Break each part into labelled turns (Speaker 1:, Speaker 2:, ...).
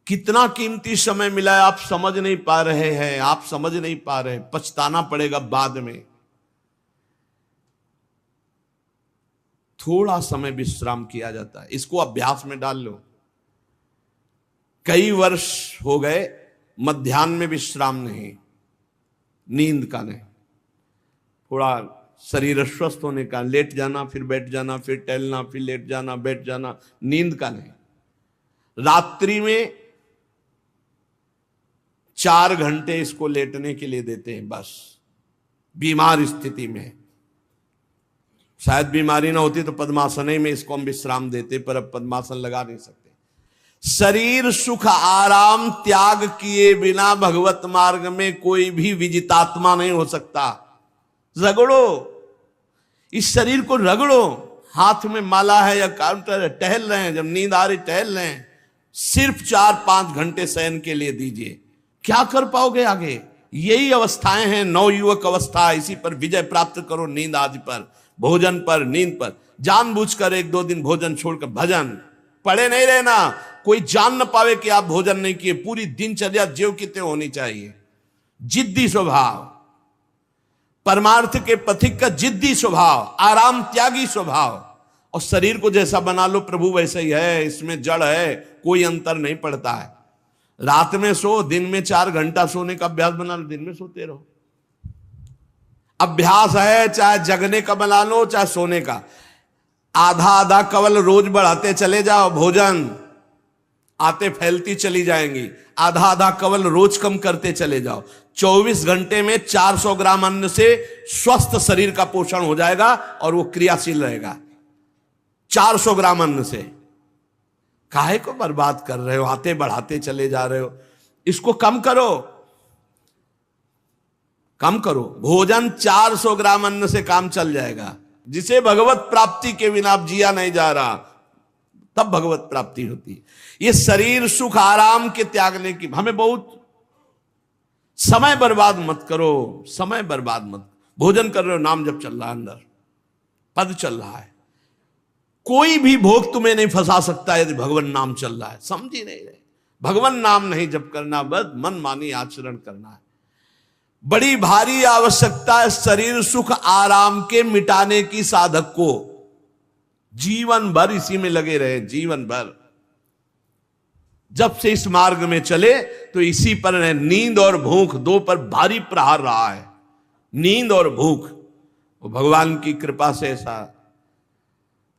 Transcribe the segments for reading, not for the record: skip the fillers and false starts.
Speaker 1: कितना कीमती समय मिला है, आप समझ नहीं पा रहे हैं, आप समझ नहीं पा रहे, पछताना पड़ेगा बाद में। थोड़ा समय विश्राम किया जाता है, इसको अभ्यास में डाल लो। कई वर्ष हो गए मध्याह्न में विश्राम नहीं, नींद का नहीं, थोड़ा शरीर स्वस्थ होने का, लेट जाना फिर बैठ जाना, फिर टहलना, फिर लेट जाना बैठ जाना, नींद का नहीं। रात्रि में 4 घंटे इसको लेटने के लिए देते हैं बस, बीमार स्थिति में। शायद बीमारी ना होती तो पद्मासन में इसको हम विश्राम देते, पर अब पद्मासन लगा नहीं सकते। शरीर सुख आराम त्याग किए बिना भगवत मार्ग में कोई भी विजितात्मा नहीं हो सकता। रगड़ो, इस शरीर को रगड़ो। हाथ में माला है या काउंटर है, टहल रहे हैं, जब नींद आ रही टहल रहे हैं, सिर्फ 4-5 घंटे शयन के लिए दीजिए। क्या कर पाओगे आगे? यही अवस्थाएं हैं, नवयुवक अवस्था। इसी पर विजय प्राप्त करो, नींद आदि पर, भोजन पर, नींद पर। जानबूझकर 1-2 दिन भोजन छोड़कर भजन पड़े नहीं रहना। कोई जान न पावे कि आप भोजन नहीं किए। पूरी दिनचर्या ज्यों की त्यों होनी चाहिए। जिद्दी स्वभाव, परमार्थ के पथिक का जिद्दी स्वभाव, आराम त्यागी स्वभाव। और शरीर को जैसा बना लो प्रभु वैसे ही है, इसमें जड़ है, कोई अंतर नहीं पड़ता है। रात में सो, दिन में 4 घंटा सोने का अभ्यास बना लो, दिन में सोते रहो। अभ्यास है, चाहे जगने का बना लो चाहे सोने का। आधा आधा कवल रोज बढ़ाते चले जाओ, भोजन आते फैलती चली जाएंगी। आधा आधा कवल रोज कम करते चले जाओ। 24 घंटे में 400 ग्राम अन्न से स्वस्थ शरीर का पोषण हो जाएगा और वो क्रियाशील रहेगा। 400 ग्राम अन्न से काहे को बर्बाद कर रहे हो? आते बढ़ाते चले जा रहे हो। इसको कम करो, कम करो। भोजन 400 ग्राम अन्न से काम चल जाएगा। जिसे भगवत प्राप्ति के बिना आप जिया नहीं जा रहा, तब भगवत प्राप्ति होती है। ये शरीर सुख आराम के त्यागने की, हमें बहुत समय बर्बाद मत करो, समय बर्बाद मत। भोजन कर रहे हो, नाम जब चल रहा है, अंदर पद चल रहा है, कोई भी भोग तुम्हें नहीं फंसा सकता यदि भगवान नाम चल रहा है। समझ ही नहीं रहे। भगवान नाम नहीं जब करना, बस मन मानी आचरण करना है। बड़ी भारी आवश्यकता है शरीर सुख आराम के मिटाने की साधक को। जीवन भर इसी में लगे रहे, जीवन भर। जब से इस मार्ग में चले तो इसी पर है। नींद और भूख, 2 पर भारी प्रहार रहा है, नींद और भूख। वो भगवान की कृपा से ऐसा,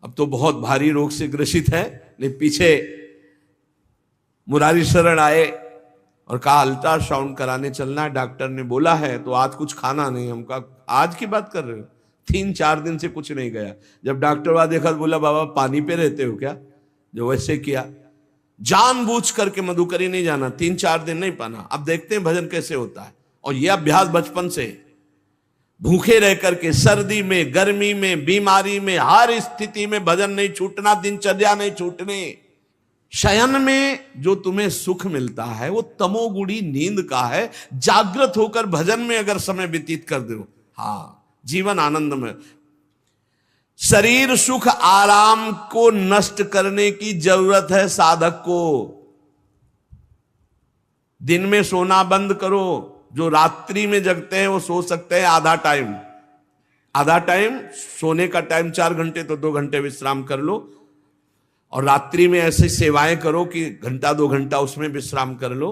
Speaker 1: अब तो बहुत भारी रोग से ग्रसित है। लेकिन पीछे मुरारी शरण आए और कहा अल्ट्रासाउंड कराने चलना है, डॉक्टर ने बोला है, तो आज कुछ खाना नहीं। हम कहा आज की बात कर रहे हो? 3-4 दिन से कुछ नहीं गया। जब डॉक्टर वहां देखा तो बोला बाबा पानी पे रहते हो क्या? जो वैसे किया, जानबूझ करके मधुकरी नहीं जाना, 3-4 दिन नहीं पाना। अब देखते हैं भजन कैसे होता है। और यह अभ्यास बचपन से, भूखे रह करके, सर्दी में, गर्मी में, बीमारी में, हर स्थिति में भजन नहीं छूटना, दिनचर्या नहीं छूटने। शयन में जो तुम्हें सुख मिलता है वो तमोगुणी नींद का है। जागृत होकर भजन में अगर समय व्यतीत कर दो, हाँ, जीवन आनंद में। शरीर सुख आराम को नष्ट करने की जरूरत है साधक को। दिन में सोना बंद करो। जो रात्रि में जगते हैं वो सो सकते हैं आधा टाइम। आधा टाइम सोने का टाइम 4 घंटे, तो 2 घंटे विश्राम कर लो। और रात्रि में ऐसी सेवाएं करो कि 1-2 घंटा उसमें विश्राम कर लो।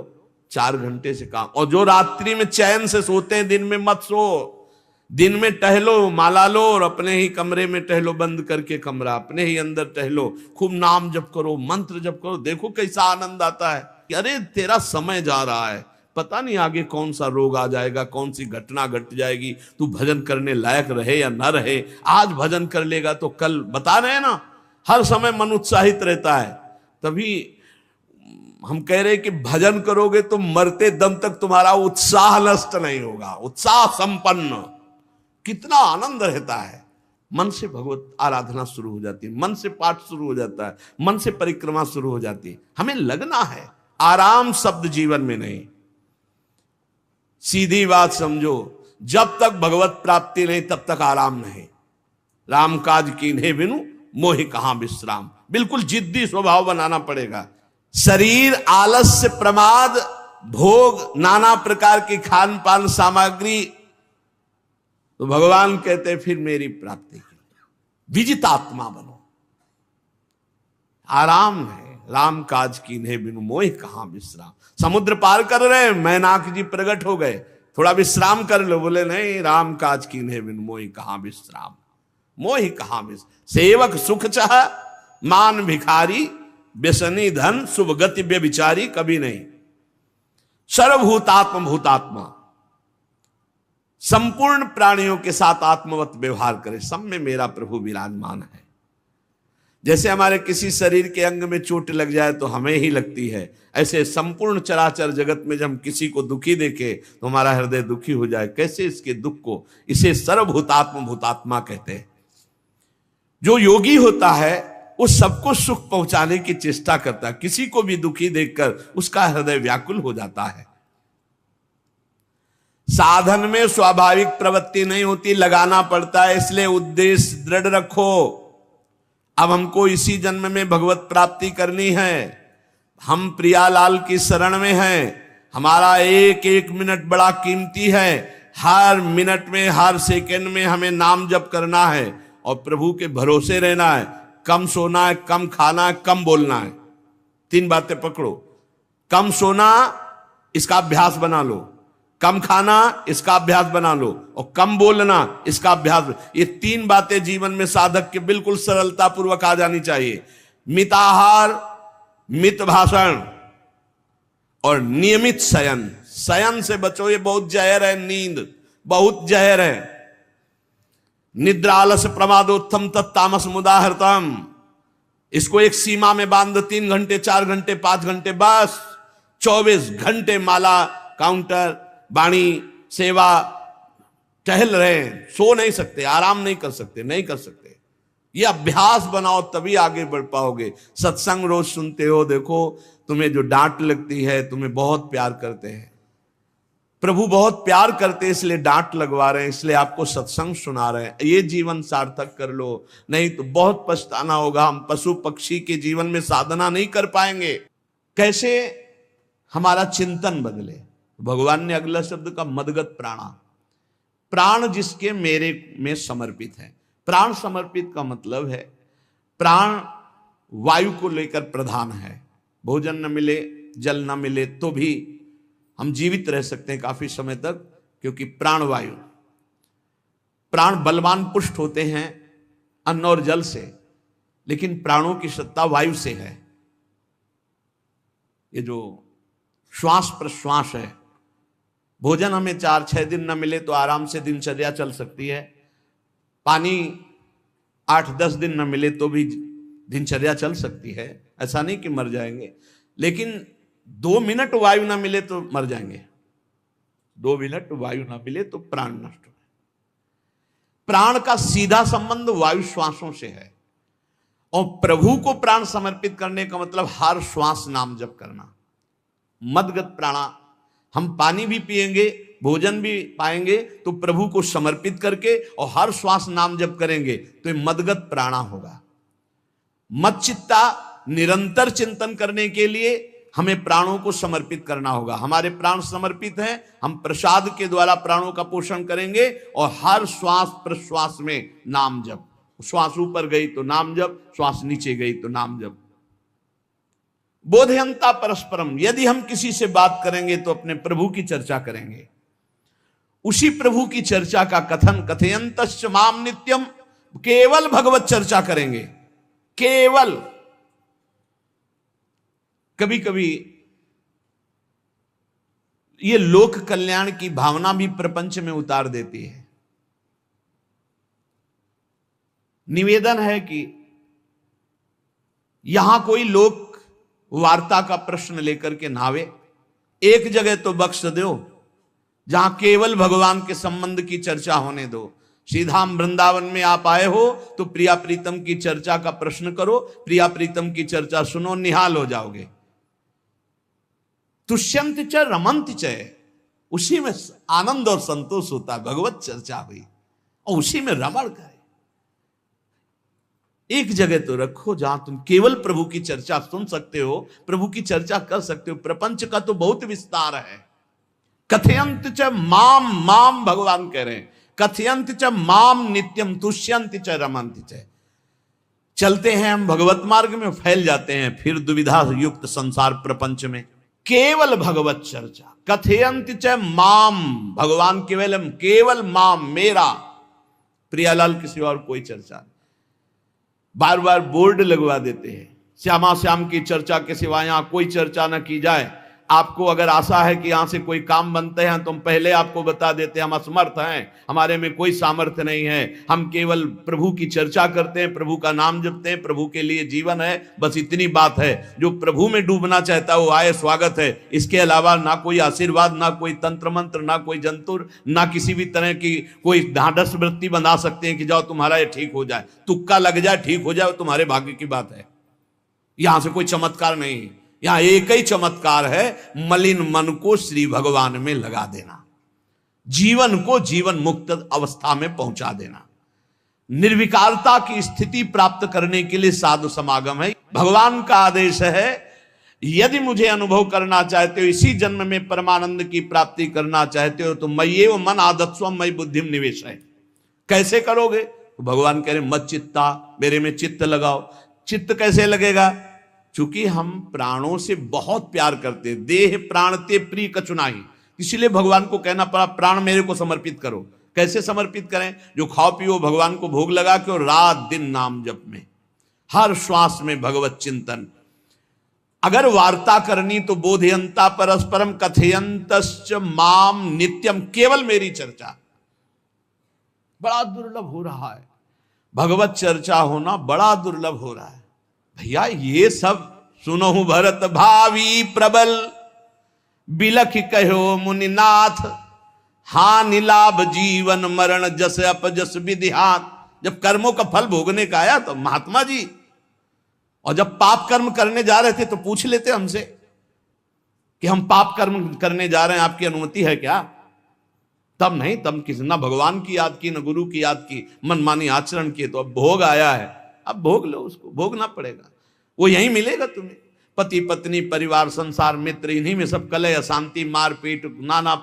Speaker 1: 4 घंटे से काम। और जो रात्रि में चैन से सोते हैं, दिन में मत सो। दिन में टहलो, माला लो और अपने ही कमरे में टहलो, बंद करके कमरा, अपने ही अंदर टहलो, खूब नाम जप करो, मंत्र जप करो। देखो कैसा आनंद आता है कि अरे तेरा समय जा रहा है, पता नहीं आगे कौन सा रोग आ जाएगा, कौन सी घटना घट जाएगी, तू भजन करने लायक रहे या ना रहे। आज भजन कर लेगा तो कल, बता रहे हैं ना, हर समय मन उत्साहित रहता है। तभी हम कह रहे हैं कि भजन करोगे तो मरते दम तक तुम्हारा उत्साह नष्ट नहीं होगा, उत्साह संपन्न। कितना आनंद रहता है। मन से भगवत आराधना शुरू हो जाती है, मन से पाठ शुरू हो जाता है, मन से परिक्रमा शुरू हो जाती है। हमें लगना है, आराम शब्द जीवन में नहीं। सीधी बात समझो, जब तक भगवत प्राप्ति नहीं तब तक आराम नहीं। राम काज कीन्हे बिनु मोहि कहां विश्राम। बिल्कुल जिद्दी स्वभाव बनाना पड़ेगा। शरीर, आलस्य, प्रमाद, भोग, नाना प्रकार की खान पान सामग्री, तो भगवान कहते फिर मेरी प्राप्ति के लिए विजितात्मा बनो। आराम है, राम काज कीन्हे बिनु मोहि कहां विश्राम। समुद्र पार कर रहे, मैनाक जी प्रकट हो गए, थोड़ा विश्राम कर लो। बोले नहीं, राम काज कीन्हे बिनु मोहि कहां विश्राम। मोहि कहां विश्राम। सेवक सुख चाह, मान भिखारी, व्यसनी धन, शुभ गति व्यभिचारी, कभी नहीं। सर्वभूतात्म भूतात्मा, संपूर्ण प्राणियों के साथ आत्मवत व्यवहार करे, सब में मेरा प्रभु विराजमान है। जैसे हमारे किसी शरीर के अंग में चोट लग जाए तो हमें ही लगती है, ऐसे संपूर्ण चराचर जगत में जब हम किसी को दुखी देखे तो हमारा हृदय दुखी हो जाए। कैसे इसके दुख को, इसे सर्वभूतात्म भूतात्मा कहते हैं। जो योगी होता है वो सबको सुख पहुंचाने की चेष्टा करता है, किसी को भी दुखी देखकर उसका हृदय व्याकुल हो जाता है। साधन में स्वाभाविक प्रवृत्ति नहीं होती, लगाना पड़ता है, इसलिए उद्देश्य दृढ़ रखो। अब हमको इसी जन्म में भगवत प्राप्ति करनी है। हम प्रियालाल की शरण में हैं। हमारा एक एक मिनट बड़ा कीमती है। हर मिनट में, हर सेकंड में हमें नाम जप करना है और प्रभु के भरोसे रहना है। कम सोना है, कम खाना है, कम बोलना है। 3 बातें पकड़ो। कम सोना, इसका अभ्यास बना लो। कम खाना, इसका अभ्यास बना लो। और कम बोलना, इसका अभ्यास। ये 3 बातें जीवन में साधक के बिल्कुल सरलता पूर्वक आ जानी चाहिए। मिताहार, मित भाषण और नियमित शयन। शयन से बचो, ये बहुत जहर है। नींद बहुत जहर है। निद्रा आलस प्रमादोत्थम तत्तामस मुदाहृतम। इसको एक सीमा में बांध दो। 3 घंटे, 4 घंटे, 5 घंटे, बस 24 घंटे माला, काउंटर, वाणी, सेवा, टहल रहे हैं। सो नहीं सकते, आराम नहीं कर सकते, नहीं कर सकते। ये अभ्यास बनाओ, तभी आगे बढ़ पाओगे। सत्संग रोज सुनते हो, देखो तुम्हें जो डांट लगती है, तुम्हें बहुत प्यार करते हैं। प्रभु बहुत प्यार करते हैं, इसलिए डांट लगवा रहे हैं, इसलिए आपको सत्संग सुना रहे हैं। ये जीवन सार्थक कर लो, नहीं तो बहुत पछताना होगा। हम पशु पक्षी के जीवन में साधना नहीं कर पाएंगे। कैसे? हमारा चिंतन बदले। भगवान ने अगला शब्द का मदगत प्राणा। प्राण जिसके मेरे में समर्पित है। प्राण समर्पित का मतलब है प्राण वायु को लेकर प्रधान है। भोजन न मिले, जल न मिले तो भी हम जीवित रह सकते हैं काफी समय तक, क्योंकि प्राण वायु। प्राण बलवान पुष्ट होते हैं अन्न और जल से, लेकिन प्राणों की सत्ता वायु से है। ये जो श्वास प्रश्वास है, भोजन हमें 4-6 दिन न मिले तो आराम से दिनचर्या चल सकती है। पानी 8-10 दिन न मिले तो भी दिनचर्या चल सकती है। ऐसा नहीं कि मर जाएंगे, लेकिन 2 मिनट वायु ना मिले तो मर जाएंगे। 2 मिनट वायु ना मिले तो प्राण नष्ट हो। प्राण का सीधा संबंध वायु श्वासों से है। और प्रभु को प्राण समर्पित करने का मतलब हर श्वास नाम जप करना। मदगत प्राणा। हम पानी भी पिएंगे, भोजन भी पाएंगे तो प्रभु को समर्पित करके और हर श्वास नाम जप करेंगे तो ये मदगत प्राणा होगा। मत चित्ता, निरंतर चिंतन करने के लिए हमें प्राणों को समर्पित करना होगा। हमारे प्राण समर्पित हैं, हम प्रसाद के द्वारा प्राणों का पोषण करेंगे और हर श्वास प्रश्वास में नाम जप। श्वास ऊपर गई तो नाम जप, श्वास नीचे गई तो नाम जप। बोधयंता परस्परम। यदि हम किसी से बात करेंगे तो अपने प्रभु की चर्चा करेंगे। उसी प्रभु की चर्चा का कथन, कथयंतश्च माम नित्यम, केवल भगवत चर्चा करेंगे। केवल। कभी कभी ये लोक कल्याण की भावना भी प्रपंच में उतार देती है। निवेदन है कि यहां कोई लोक वार्ता का प्रश्न लेकर के नावे, एक जगह तो बख्श दो जहां केवल भगवान के संबंध की चर्चा होने दो। सीधा वृंदावन में आप आए हो तो प्रिया प्रीतम की चर्चा का प्रश्न करो, प्रिया प्रीतम की चर्चा सुनो, निहाल हो जाओगे। तुष्यंत च रमंत च, उसी में आनंद और संतोष होता है। भगवत चर्चा हुई और उसी में रमण करे। एक जगह तो रखो जहां तुम केवल प्रभु की चर्चा सुन सकते हो, प्रभु की चर्चा कर सकते हो। प्रपंच का तो बहुत विस्तार है। कथयंत च माम, माम भगवान कह रहे हैं, कथयंत च माम नित्यम तुष्यंत च रमंत च। चलते हैं हम भगवत मार्ग में, फैल जाते हैं फिर दुविधा युक्त संसार प्रपंच में। केवल भगवत चर्चा, कथयंत च माम, भगवान केवलम, केवल माम, मेरा, प्रियालाल की सिवा और कोई चर्चा नहीं। बार बार बोर्ड लगवा देते हैं, श्यामा श्याम की चर्चा के सिवा यहां कोई चर्चा न की जाए। आपको अगर आशा है कि यहां से कोई काम बनते हैं तो हम पहले आपको बता देते हैं हम असमर्थ हैं, हमारे में कोई सामर्थ्य नहीं है, हम केवल प्रभु की चर्चा करते हैं, प्रभु का नाम जपते हैं, प्रभु के लिए जीवन है, बस इतनी बात है। जो प्रभु में डूबना चाहता है वो आए, स्वागत है। इसके अलावा ना कोई आशीर्वाद, ना कोई तंत्र मंत्र, ना कोई जंतुर, ना किसी भी तरह की कोई ढांढस वृत्ति बना सकते हैं कि जाओ तुम्हारा ये ठीक हो जाए, तुक्का लग जाए, ठीक हो जाए, तुम्हारे भाग्य की बात है। यहां से कोई चमत्कार नहीं, यहां एक ही चमत्कार है, मलिन मन को श्री भगवान में लगा देना, जीवन को जीवन मुक्त अवस्था में पहुंचा देना। निर्विकारता की स्थिति प्राप्त करने के लिए साधु समागम है। भगवान का आदेश है, यदि मुझे अनुभव करना चाहते हो, इसी जन्म में परमानंद की प्राप्ति करना चाहते हो, तो मय्येव मन आदत्स्व मयि बुद्धिम निवेश है। कैसे करोगे? तो भगवान कह रहे मत चित्ता, मेरे में चित्त लगाओ। चित्त कैसे लगेगा? चूंकि हम प्राणों से बहुत प्यार करते, देह प्राण ते प्रिय कचुनाई, इसीलिए भगवान को कहना पड़ा प्राण मेरे को समर्पित करो। कैसे समर्पित करें? जो खाओ पियो भगवान को भोग लगा के, और रात दिन नाम जप में, हर श्वास में भगवत चिंतन। अगर वार्ता करनी तो बोधयंता परस्परम कथयंतश्च माम नित्यम, केवल मेरी चर्चा। बड़ा दुर्लभ हो रहा है, भगवत चर्चा होना बड़ा दुर्लभ हो रहा है। भैया ये सब सुनो भरत भावी प्रबल, बिलख कहो मुनिनाथ, हानि लाभ जीवन मरण जस अपजस विधिहात। जब कर्मों का फल भोगने का आया तो महात्मा जी, और जब पाप कर्म करने जा रहे थे तो पूछ लेते हमसे कि हम पाप कर्म करने जा रहे हैं, आपकी अनुमति है क्या? तब नहीं, तब किसी ना भगवान की याद की, न गुरु की याद की, मनमानी आचरण किए। तो अब भोग आया है, अब भोग लो, उसको भोगना पड़ेगा, वो यहीं मिलेगा तुम्हें। पति पत्नी परिवार संसार मित्र, इन्हीं में सब कलह अशांति मारपीट नाना